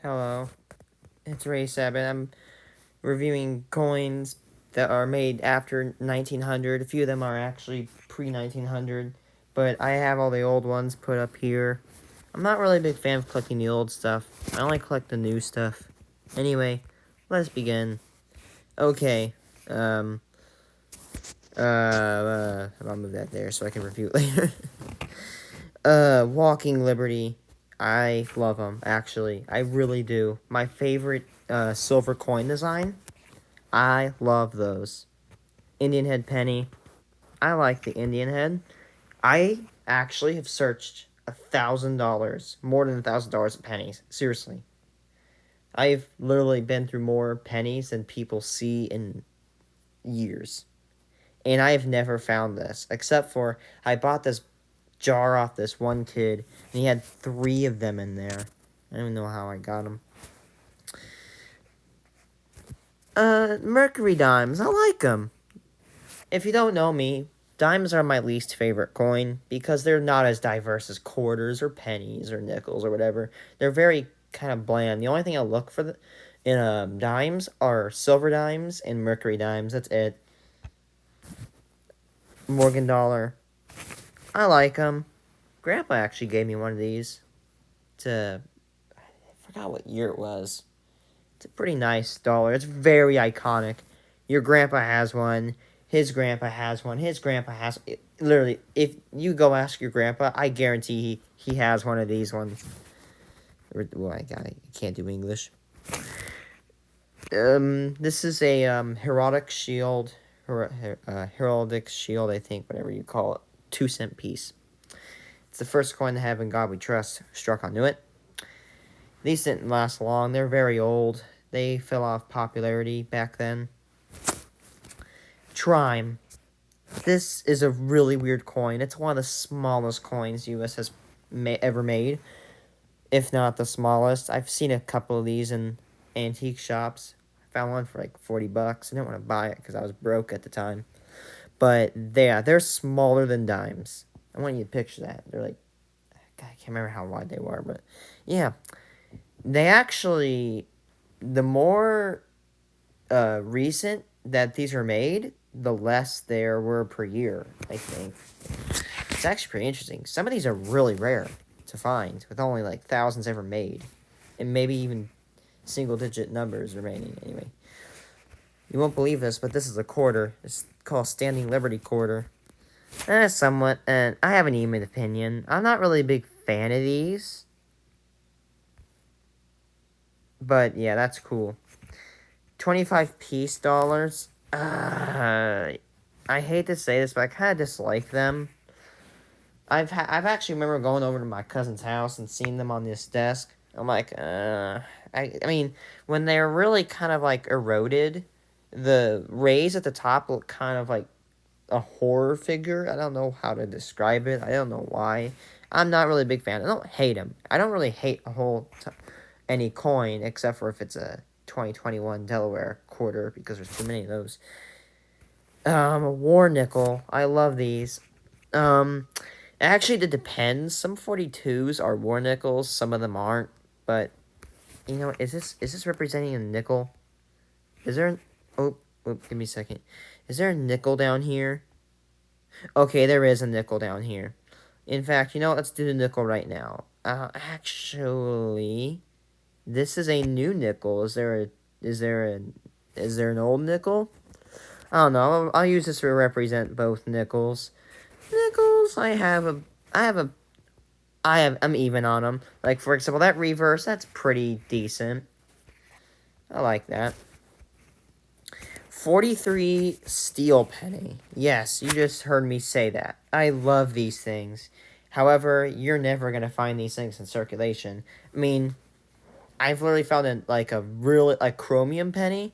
Hello, it's Ray Sabin. I'm reviewing coins that are made after 1900. A few of them are actually pre-1900, but I have all the old ones put up here. I'm not really a big fan of collecting the old stuff. I only collect the new stuff. Anyway, let's begin. Okay, I'll move that there so I can review it later. Walking Liberty. I love them, actually. I really do. My favorite, silver coin design. I love those. Indian head penny. I like the Indian head. I actually have searched $1,000, more than $1,000 of pennies. Seriously. I've literally been through more pennies than people see in years. And I have never found this, except for I bought this jar off this one kid, and he had 3 of them in there. I don't even know how I got them. Mercury dimes. I like them. If you don't know me, dimes are my least favorite coin because they're not as diverse as quarters or pennies or nickels or whatever. They're very kind of bland. The only thing I look for in dimes are silver dimes and mercury dimes. That's it. Morgan dollar. I like them. Grandpa actually gave me one of these I forgot what year it was. It's a pretty nice dollar. It's very iconic. Your grandpa has one. His grandpa has one. His grandpa has... Literally, if you go ask your grandpa, I guarantee he has one of these ones. Well, I can't do English. This is a heraldic shield. Heraldic shield, I think, whatever you call it. 2-cent piece. It's the first coin to have In God We Trust struck onto it. These didn't last long. They're very old. They fell off popularity back then. Trime. This is a really weird coin. It's one of the smallest coins the U.S. has ever made, if not the smallest. I've seen a couple of these in antique shops. I found one for like $40. I didn't want to buy it because I was broke at the time. But they're smaller than dimes. I want you to picture that. They're like, God, I can't remember how wide they were, but yeah. They actually, the more recent that these are made, the less there were per year, I think. It's actually pretty interesting. Some of these are really rare to find, with only like thousands ever made. And maybe even single-digit numbers remaining, anyway. You won't believe this, but this is a quarter. It's called Standing Liberty Quarter. Somewhat, and I have an even opinion. I'm not really a big fan of these. But, yeah, that's cool. 25 piece dollars. I hate to say this, but I kind of dislike them. I've actually remember going over to my cousin's house and seeing them on this desk. I'm like, I mean, when they're really kind of, like, eroded, the rays at the top look kind of like a horror figure. I don't know how to describe it. I don't know why. I'm not really a big fan. I don't hate them. I don't really hate any coin, except for if it's a 2021 Delaware quarter, because there's too many of those. A war nickel. I love these. Actually, it depends. Some 42s are war nickels. Some of them aren't. But, you know, is this representing a nickel? Is there oh, give me a second. Is there a nickel down here? Okay, there is a nickel down here. In fact, you know what? Let's do the nickel right now. Actually, this is a new nickel. Is there an old nickel? I don't know. I'll use this to represent both nickels. Nickels, I'm even on them. Like, for example, that reverse, that's pretty decent. I like that. 43 steel penny. Yes, you just heard me say that. I love these things. However, you're never going to find these things in circulation. I mean, I've literally found a chromium penny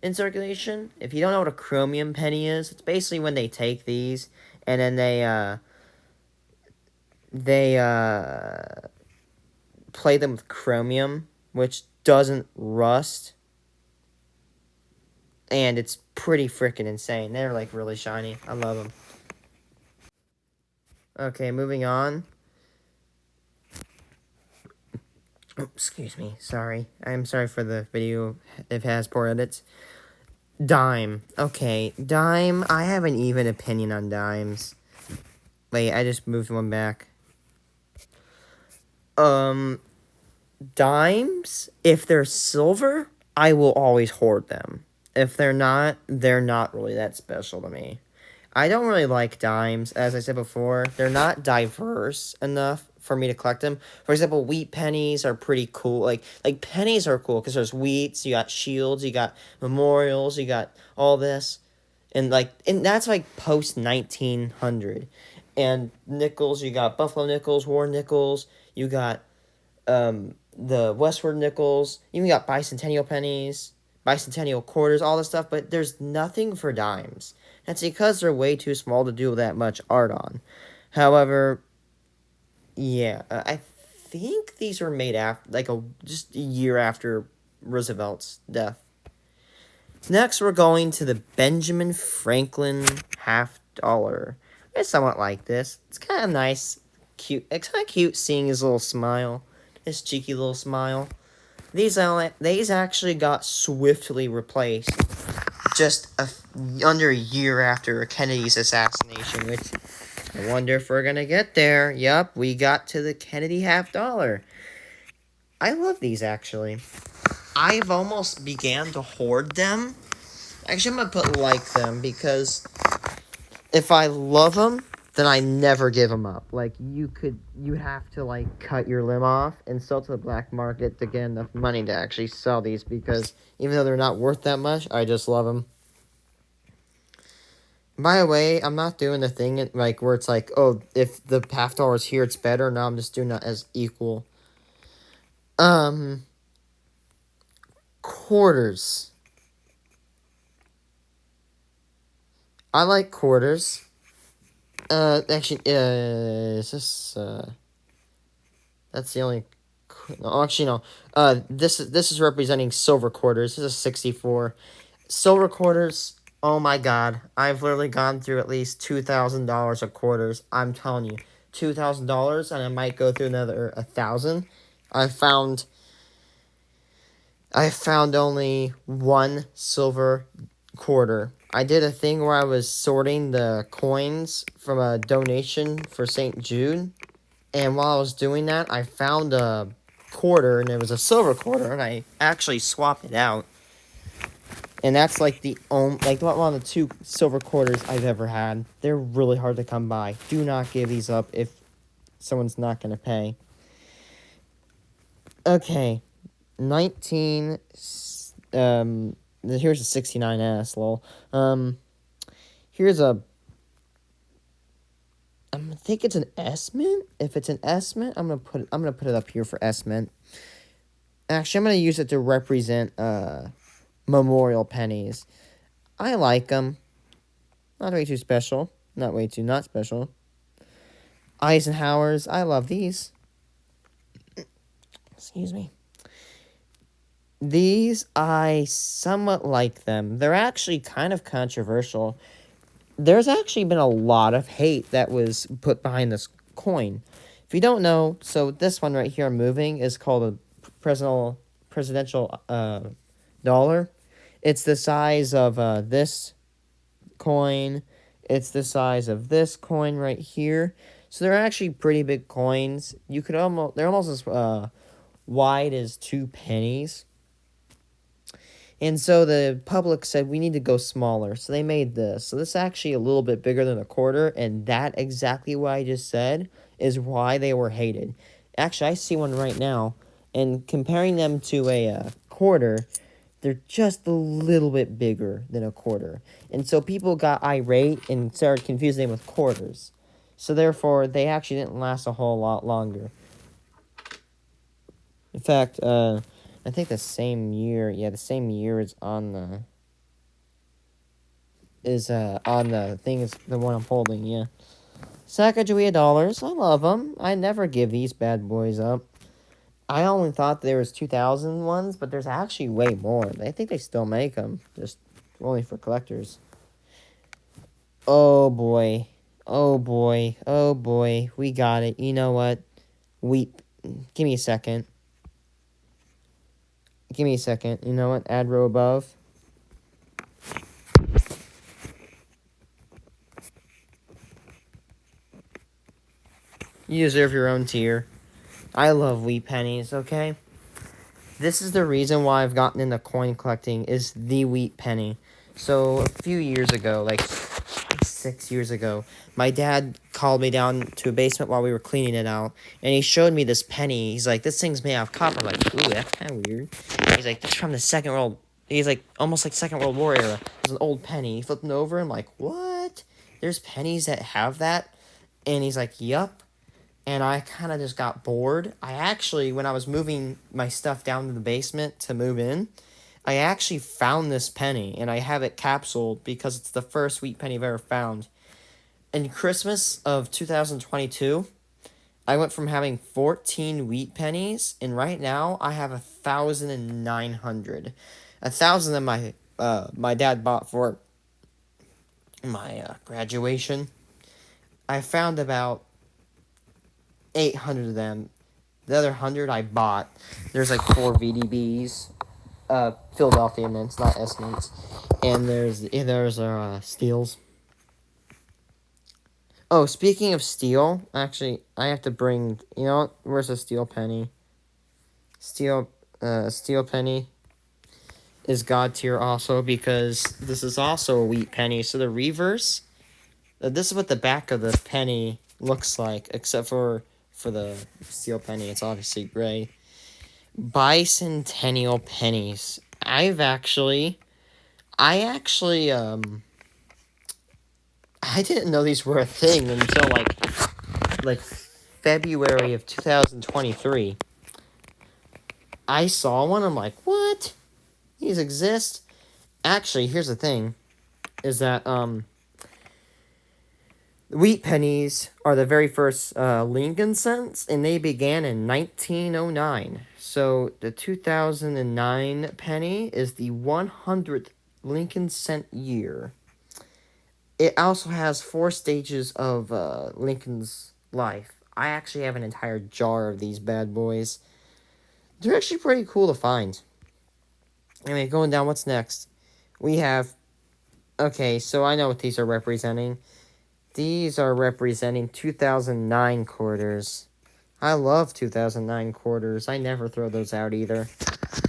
in circulation. If you don't know what a chromium penny is, it's basically when they take these and then they play them with chromium, which doesn't rust. And it's pretty freaking insane. They're, like, really shiny. I love them. Okay, moving on. Oh, excuse me. Sorry. I'm sorry for the video if it has poor edits. Dime. Okay, dime. I have an even opinion on dimes. Wait, I just moved one back. Um, dimes, if they're silver, I will always hoard them. If they're not really that special to me. I don't really like dimes, as I said before. They're not diverse enough for me to collect them. For example, wheat pennies are pretty cool. Like pennies are cool because there's wheats, you got shields, you got memorials, you got all this. And that's like post 1900. And nickels, you got Buffalo nickels, war nickels, you got the Westward nickels. You even got bicentennial pennies, bicentennial quarters, all this stuff. But there's nothing for dimes. That's because they're way too small to do that much art on. However, yeah, I think these were made after just a year after Roosevelt's death. Next, we're going to the Benjamin Franklin $50. I somewhat like this. It's kind of nice, cute. It's kind of cute seeing his little smile, his cheeky little smile. These actually got swiftly replaced just under a year after Kennedy's assassination, which I wonder if we're gonna get there. Yup, we got to the Kennedy $50. I love these, actually. I've almost began to hoard them. Actually, I'm gonna put like them because if I love them, then I never give them up. Like, you have to, like, cut your limb off and sell to the black market to get enough money to actually sell these because even though they're not worth that much, I just love them. By the way, I'm not doing the thing, like, where it's like, oh, if the $50 is here, it's better. No, I'm just doing that as equal. Quarters. I like quarters. Actually, is this, that's the only, no, actually, no. This is representing silver quarters. This is 64. Silver quarters, oh my god. I've literally gone through at least $2,000 of quarters. I'm telling you, $2,000, and I might go through another 1,000. I found only one silver quarter. I did a thing where I was sorting the coins from a donation for St. Jude. And while I was doing that, I found a quarter, and it was a silver quarter, and I actually swapped it out. And that's like one of the two silver quarters I've ever had. They're really hard to come by. Do not give these up if someone's not going to pay. Okay. 19, here's a 69S, lol. Here's a, I think it's an Sment. If it's an Sment, I'm gonna put it up here for Sment. Actually, I'm gonna use it to represent memorial pennies. I like them. Not way too special. Not way too not special. Eisenhower's. I love these. Excuse me. These, I somewhat like them. They're actually kind of controversial. There's actually been a lot of hate that was put behind this coin. If you don't know, so this one right here I'm moving is called a presidential dollar. It's the size of this coin. It's the size of this coin right here. So they're actually pretty big coins. They're almost as wide as 2 pennies. And so the public said, we need to go smaller. So they made this. So this is actually a little bit bigger than a quarter. And that exactly what I just said is why they were hated. Actually, I see one right now. And comparing them to a quarter, they're just a little bit bigger than a quarter. And so people got irate and started confusing them with quarters. So therefore, they actually didn't last a whole lot longer. In fact, I think the same year is on the thing is the one I'm holding, yeah. Sacagawea dollars, I love them. I never give these bad boys up. I only thought there was 2,000 ones, but there's actually way more. I think they still make them, just only for collectors. Oh boy, oh boy, we got it. You know what? Give me a second. Give me a second. You know what? Add row above. You deserve your own tier. I love wheat pennies, okay? This is the reason why I've gotten into coin collecting, is the wheat penny. So, a few years ago, like 6 years ago, my dad called me down to a basement while we were cleaning it out, and he showed me this penny. He's like, this thing's made out of copper. I'm like, ooh, that's kind of weird. He's like, that's from the Second World... He's like, almost like Second World War era. It's an old penny. He flipped it over, I'm like, what? There's pennies that have that? And he's like, yup. And I kind of just got bored. I actually, when I was moving my stuff down to the basement to move in, I actually found this penny, and I have it capsuled because it's the first wheat penny I've ever found. In Christmas of 2022, I went from having 14 wheat pennies, and right now I have 1,900. 1,000 that my dad bought for my graduation. I found about 800 of them. The other 100 I bought. There's like 4 VDBs, Philadelphia mints, not S mints, and there's steels. Oh, speaking of steel, actually, I have to bring. You know what? Where's a steel penny? Steel penny is god tier also, because this is also a wheat penny. So the reverse. This is what the back of the penny looks like, except for the steel penny. It's obviously gray. Bicentennial pennies. I didn't know these were a thing until like February of 2023. I saw one, I'm like, what? These exist? Actually, here's the thing, is that wheat pennies are the very first Lincoln cents, and they began in 1909. So the 2009 penny is the 100th Lincoln cent year. It also has 4 stages of Lincoln's life. I actually have an entire jar of these bad boys. They're actually pretty cool to find. Anyway, going down, what's next? We have... Okay, so I know what these are representing. These are representing 2009 quarters. I love 2009 quarters. I never throw those out either.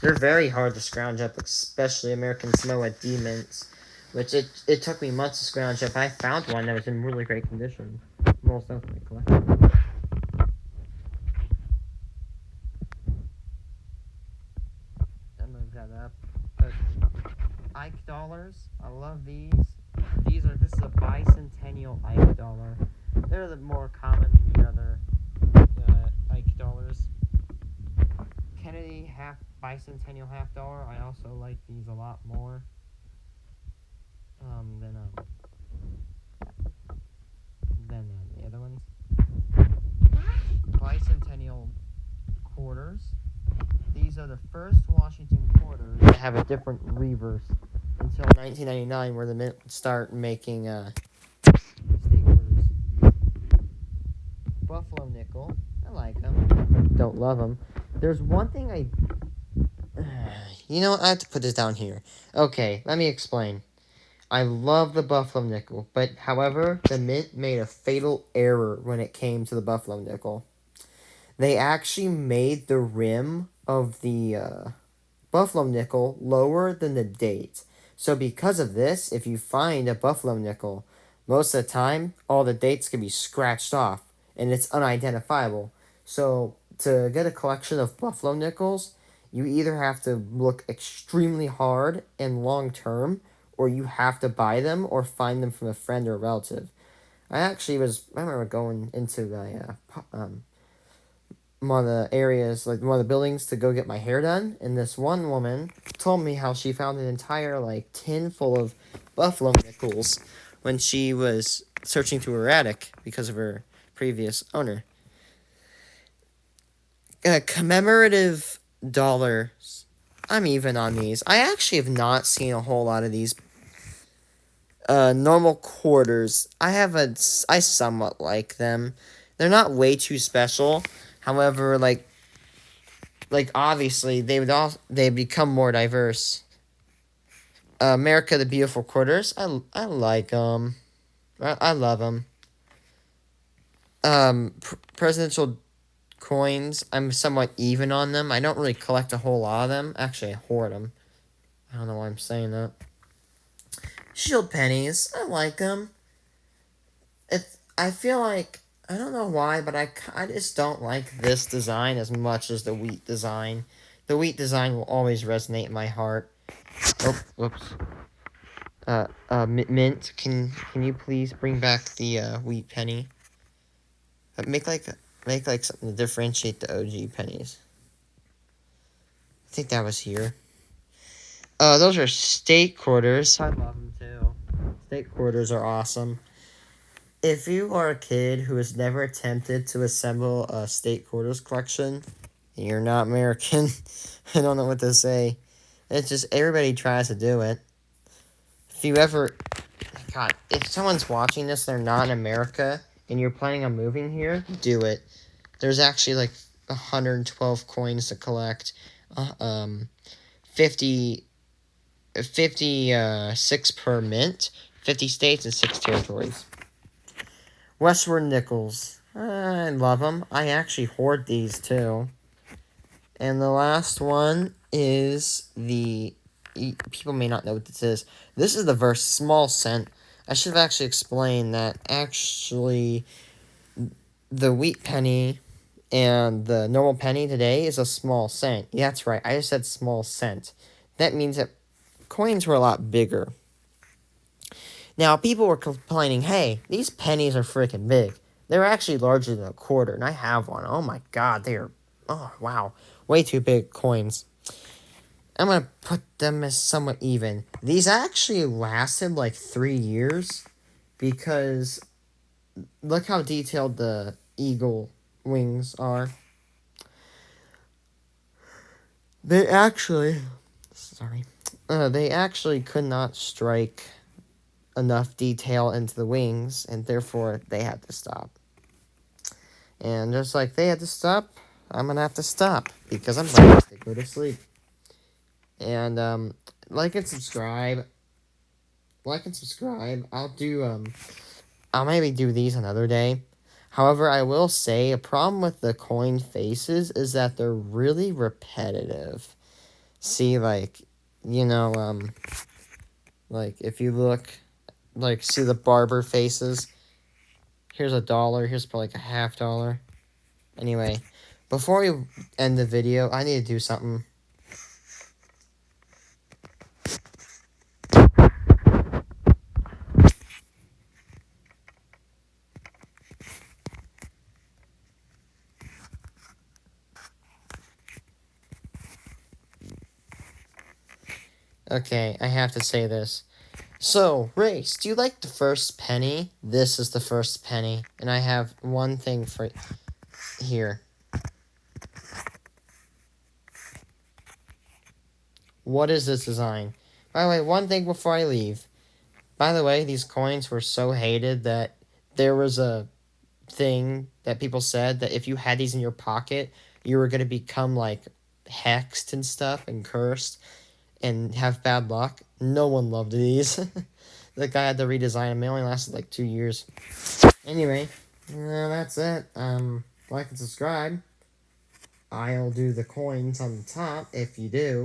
They're very hard to scrounge up, especially American Samoa D-mints, which it took me months to scrounge up. I found one that was in really great condition. Most of my collection. I'm gonna grab that up. But Ike dollars, I love these. This is a bicentennial Ike dollar. They're the more common than the other Ike dollars. Kennedy bicentennial half dollar. I also like these a lot more than the other ones. Bicentennial quarters. These are the first Washington quarters that have a different reverse until 1999, where the Mint would start making state quarters. Buffalo nickel. I like them. Don't love them. There's one thing you know what? I have to put this down here. Okay, let me explain. I love the Buffalo nickel, but however, the Mint made a fatal error when it came to the Buffalo nickel. They actually made the rim of the Buffalo nickel lower than the date. So because of this, if you find a Buffalo nickel, most of the time, all the dates can be scratched off, and it's unidentifiable. So to get a collection of Buffalo nickels, you either have to look extremely hard and long term, or you have to buy them or find them from a friend or a relative. I remember going into the one of the areas, like one of the buildings, to go get my hair done, and this one woman told me how she found an entire tin full of Buffalo nickels when she was searching through her attic because of her previous owner. Commemorative dollars. I'm even on these. I actually have not seen a whole lot of these normal quarters. I somewhat like them. They're not way too special. However, like obviously they become more diverse. America the Beautiful Quarters. I like them. I love them. Presidential coins. I'm somewhat even on them. I don't really collect a whole lot of them. Actually, I hoard them. I don't know why I'm saying that. Shield pennies. I like them. I feel like I don't know why, but I just don't like this design as much as the wheat design. The wheat design will always resonate in my heart. Oh, whoops. Mint, can you please bring back the wheat penny? Make like something to differentiate the OG pennies. I think that was here. Those are state quarters. I love them too. State quarters are awesome. If you are a kid who has never attempted to assemble a state quarters collection, you're not American. I don't know what to say. It's just everybody tries to do it. If you ever, God, if someone's watching this, they're not in America, and you're planning on moving here, do it. There's actually like 112 coins to collect. 50 56 per mint, 50 states, and 6 territories. Westward nickels. I love them. I actually hoard these too. And the last one is the... People may not know what this is. This is the very small cent. I should have actually explained that actually the wheat penny and the normal penny today is a small cent. Yeah, that's right. I just said small cent. That means that coins were a lot bigger. Now, people were complaining, hey, these pennies are freaking big. They're actually larger than a quarter, and I have one. Oh my god, they are, oh wow, way too big coins. I'm going to put them as somewhat even. These actually lasted like 3 years, because look how detailed the eagle wings are. They actually could not strike enough detail into the wings, and therefore they had to stop. And just like they had to stop, I'm gonna have to stop because I'm ready to go to sleep. And like and subscribe. I'll maybe do these another day. However, I will say a problem with the coin faces is that they're really repetitive. See, like, like if you look, like, see the barber faces. Here's $1. Here's probably like a $50. Anyway, before we end the video, I need to do something. Okay, I have to say this. So, Race, do you like the first penny? This is the first penny. And I have one thing for here. What is this design? By the way, one thing before I leave. By the way, these coins were so hated that there was a thing that people said that if you had these in your pocket, you were going to become, like, hexed and stuff and cursed and have bad luck. No one loved these. The guy had to redesign them. They only lasted like 2 years. Anyway, that's it. Like and subscribe. I'll do the coins on the top if you do.